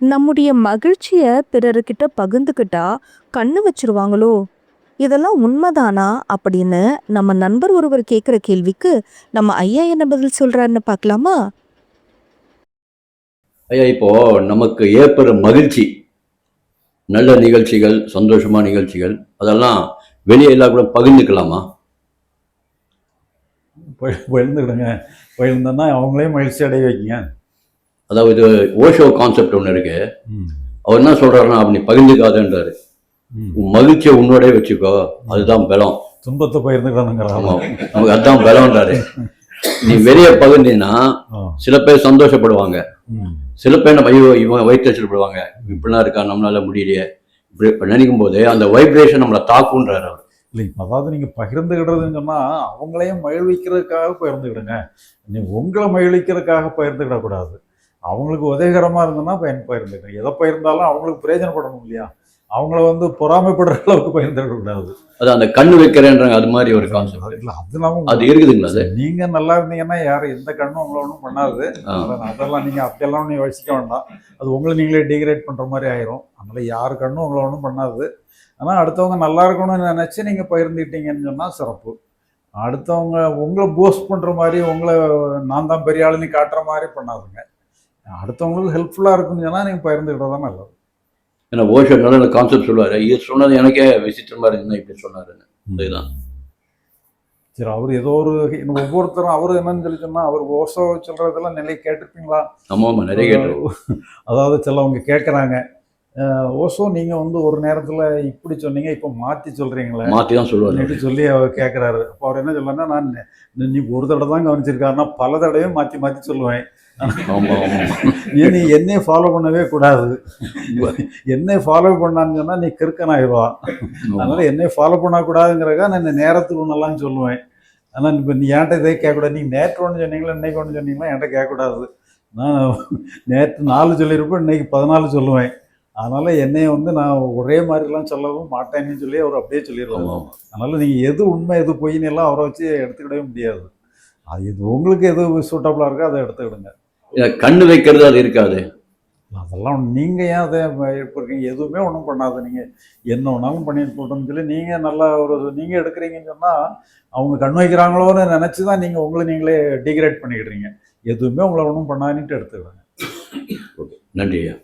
நம்முடைய மகிழ்ச்சிய பிறர்கிட்ட பகிர்ந்துக்கிட்டா கண்ணு வச்சிருவாங்களோ? இதெல்லாம் உண்மைதானா அப்படின்னு நம்ம நண்பர் ஒருவர் கேக்குற கேள்விக்கு நம்ம ஐயா என்ன பதில் சொல்றாருன்னு பார்க்கலாமா? ஐயா, இப்போ நமக்கு ஏற்படும் மகிழ்ச்சி, நல்ல நிகழ்ச்சிகள், சந்தோஷமான நிகழ்ச்சிகள், அதெல்லாம் வெளியே எல்லாம் கூட பகிர்ந்துக்கலாமா? பகிர்ந்துக்கிடுங்க. பகிர்ந்தோன்னா அவங்களையும் மகிழ்ச்சி அடைய வைக்குங்க. அதாவது ஓஷோ கான்செப்ட் ஒன்று இருக்கு. அவர் என்ன சொல்றாருன்னா, அப்படி பகிர்ந்துக்காதுன்றாரு. உன் மகிழ்ச்சியை உன்னோடய வச்சுக்கோ, அதுதான் பலம். துன்பத்தை பகிர்ந்துக்கணுங்கிற. ஆமா, நமக்கு அதுதான் பலம்ன்றாரு. நீ வெளியே பகிர்ந்தீங்கன்னா சில பேர் சந்தோஷப்படுவாங்க, சில பேர் நம்ம ஐயோ இவன் வைத்தறிச்சல்படுவாங்க, இப்படிலாம் இருக்கா, நம்மளால முடியலையே, இப்படி நினைக்கும் போது அந்த வைப்ரேஷன் நம்மளை தாக்குன்றாரு அவர். இல்லை, அதாவது நீங்கள் பகிர்ந்துக்கிடுறதுன்னு சொன்னால் அவங்களையும் மகிழ்விக்கிறதுக்காக பகிர்ந்துக்கிடுங்க. நீங்கள் உங்களை மகிழ்விக்கிறதுக்காக பகிர்ந்துக்கிடக்கூடாது. அவங்களுக்கு உதவிகரமாக இருந்ததுன்னா பகிர்ந்துக்கிடுங்க. எதை பகிர்ந்தாலும் அவங்களுக்கு பிரயோஜனப்படணும் இல்லையா? அவங்கள பொறாமைப்படுற அளவுக்கு பகிர்ந்துக்கிடக்கூடாது. அது அந்த கண்ணு வைக்கிறேன்றாங்க, அது மாதிரி ஒரு கான்செப்ட். இல்லை, அது நம்ம அது இருக்குதுங்களா? அது நீங்கள் நல்லா இருந்தீங்கன்னா யாரும் எந்த கண்ணும் உங்களை ஒன்றும் பண்ணாது. அதெல்லாம் நீங்கள் அப்படியெல்லாம் நீங்கள் வசிக்க வேண்டாம். அது உங்களை நீங்களே டிகிரேட் பண்ணுற மாதிரி ஆயிரும். அதனால் யார் கண்ணும் உங்களை ஒன்றும் பண்ணாது. ஆனால் அடுத்தவங்க நல்லா இருக்கணும்னு நினச்சி நீங்கள் பகிர்ந்துக்கிட்டீங்கன்னு சொன்னால் சிறப்பு. அடுத்தவங்க உங்களை போஸ்ட் பண்ணுற மாதிரி, உங்களை நான் தான் பெரிய ஆளுன்னு காட்டுற மாதிரி பண்ணாதுங்க. அடுத்தவங்களுக்கு ஹெல்ப்ஃபுல்லாக இருக்குன்னு சொன்னால் நீங்கள் பகிர்ந்துக்கிட்டது தான் நல்லது. ஏன்னா ஓஷோ நல்ல கான்செப்ட் சொல்லுவார். இது சொன்னது எனக்கே விசித்திரமாக இருக்குதுன்னா இப்படி சொன்னாருன்னு. அதுதான் சரி. அவர் ஏதோ ஒரு ஒவ்வொருத்தரும் அவர் என்னன்னு சொல்லி சொன்னால், அவர் ஓஷோ சொல்கிறதெல்லாம் நிறைய கேட்டிருப்பீங்களா? ஆமாம், நிறைய கேட்டிருக்கோம். அதாவது சிலவங்க கேட்குறாங்க, ஓஷோ நீங்கள் ஒரு நேரத்தில் இப்படி சொன்னீங்க, இப்போ மாற்றி சொல்கிறீங்களே, மாற்றி தான் சொல்லுவார் இப்படி சொல்லி அவர் கேட்குறாரு. அப்போ அவர் என்ன சொல்லனா, நான் நீ ஒரு தடவை தான் கவனிச்சிருக்காருன்னா பல தடவையும் மாற்றி மாற்றி சொல்லுவேன். நீ என்னையே ஃபாலோ பண்ணவே கூடாது. என்னை ஃபாலோ பண்ணான்னு சொன்னால் நீ கிறுக்கனாயிடுவான். அதனால் என்னை ஃபாலோ பண்ணக்கூடாதுங்கிறக்கா நான் இந்த நேரத்துக்கு ஒன்றெல்லாம் சொல்லுவேன். ஆனால் இப்போ நீ என்கிட்ட இதே கேட்கக்கூடாது. நீங்கள் நேற்று ஒன்று சொன்னீங்களா, இன்னைக்கு ஒன்று சொன்னீங்களா, என்கிட்ட கேட்கக்கூடாது. நான் நேற்று 4 சொல்லியிருப்பேன், இன்னைக்கு 14 சொல்லுவேன். அதனால் என்னையை நான் ஒரே மாதிரிலாம் சொல்லவும் மாட்டேன்னு சொல்லி அவர் அப்படியே சொல்லிடுவாங்க. அதனால் நீங்கள் எது உண்மை எது பொய்ன்னு எல்லாம் அவரை வச்சு எடுத்துக்கிடவே முடியாது. அது இது உங்களுக்கு எது சூட்டபுளாக இருக்கோ அதை எடுத்துக்கிடுங்க. கண்ணு வைக்கிறது அது இருக்காது. அதெல்லாம் நீங்கள் ஏன் அதை இருக்கீங்க? எதுவுமே ஒன்றும் பண்ணாது. நீங்கள் என்ன ஒன்றாலும் பண்ணிட்டு போட்டோம்னு சொல்லி நீங்கள் நல்லா நீங்கள் எடுக்கிறீங்கன்னு சொன்னால் அவங்க கண் வைக்கிறாங்களோன்னு நினச்சி தான் நீங்கள் உங்களை நீங்களே டிகிரேட் பண்ணிக்கிடுறீங்க. எதுவுமே உங்களை ஒன்றும் பண்ணாதுன்ட்டு எடுத்துக்கிடுங்க. நன்றி ஐயா.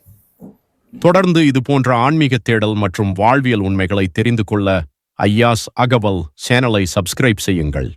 தொடர்ந்து இது போன்ற ஆன்மீக தேடல் மற்றும் வாழ்வியல் உண்மைகளை தெரிந்து கொள்ள ஐயாஸ் அகவல் சேனலை சப்ஸ்கிரைப் செய்யுங்கள்.